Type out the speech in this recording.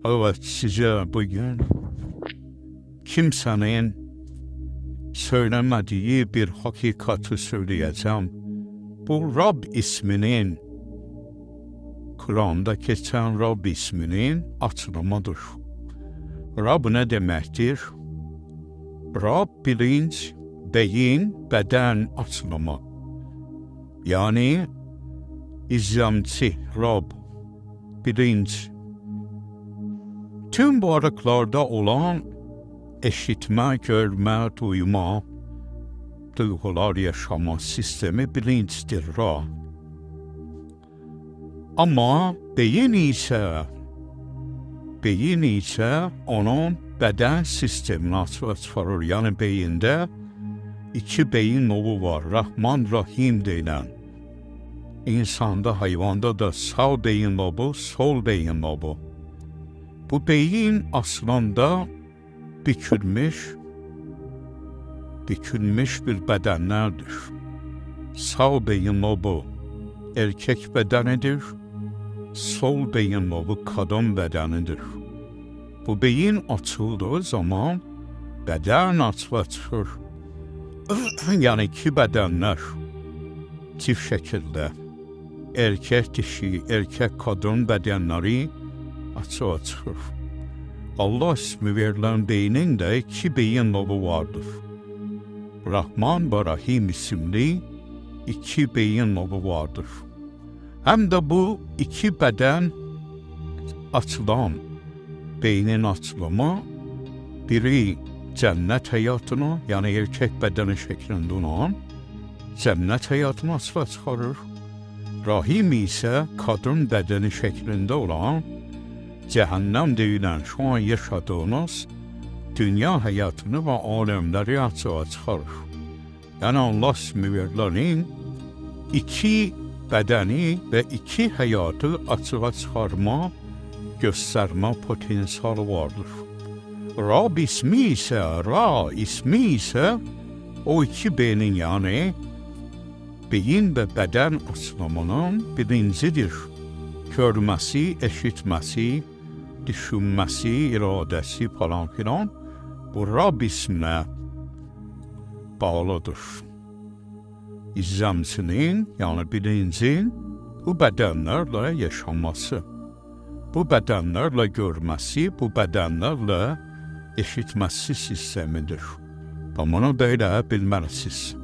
Evet, size bugün kimsenin söylemediği bir hakikati söyleyeceğim. Bu Rab isminin, Kur'an'da geçen Rab isminin açılımıdır. Rab ne demektir? Rab bilinç, beyin, beden açılımı. Yani İzzamçı, Rab, bilinç. Tüm varlıklarda olan eşitme, görme, duyma, duygular yaşama sistemi bilinçtir Ra. Ama beyin ise onun beden sistemini açılır. Yani beyinde iki beyin lobu var. Rahman, Rahim denilen. İnsanda, hayvanda da sağ beyin lobu, sol beyin lobu. Bu beyin aslında bükülmüş bir bedenlerdir. Sağ beyin lobu erkek bedenidir, sol beyin lobu kadın bedenidir. Bu beyin açıldığı zaman beden açılır. Yani iki bedenler çift şekilde erkek dişi, erkek kadın bedenleri açılır. Allah ismi verilen beynin de iki beyin lobu vardır. Rahman ve Rahim isimli iki beyin lobu vardır. Hem de bu iki beden açılan beynin açılımı biri cennet hayatını, yani erkek bedeni şeklinde olan cennet hayatını açığa çıkarır. Rahim ise kadın bedeni şeklinde olan cehennem denilen şu an yaşadığınız dünya hayatını ve alemleri açığa çıkarır. Yani Allah ismi verilenin iki bedeni ve iki hayatı açığa çıkarma, gösterme potansiyeli vardır. Rab ismi ise o iki beynin, yani beyin ve beden açılımının bilincidir. Görmesi, eşitmesi, düşünmesi, iradesi falan filan bu Rab ismine bağlıdır. İzzamsının, yani bilincin bu bedenlerle yaşaması, bu bedenlerle görmesi, bu bedenlerle eşitmesi sistemidir. Bunu böyle bilmelisiniz.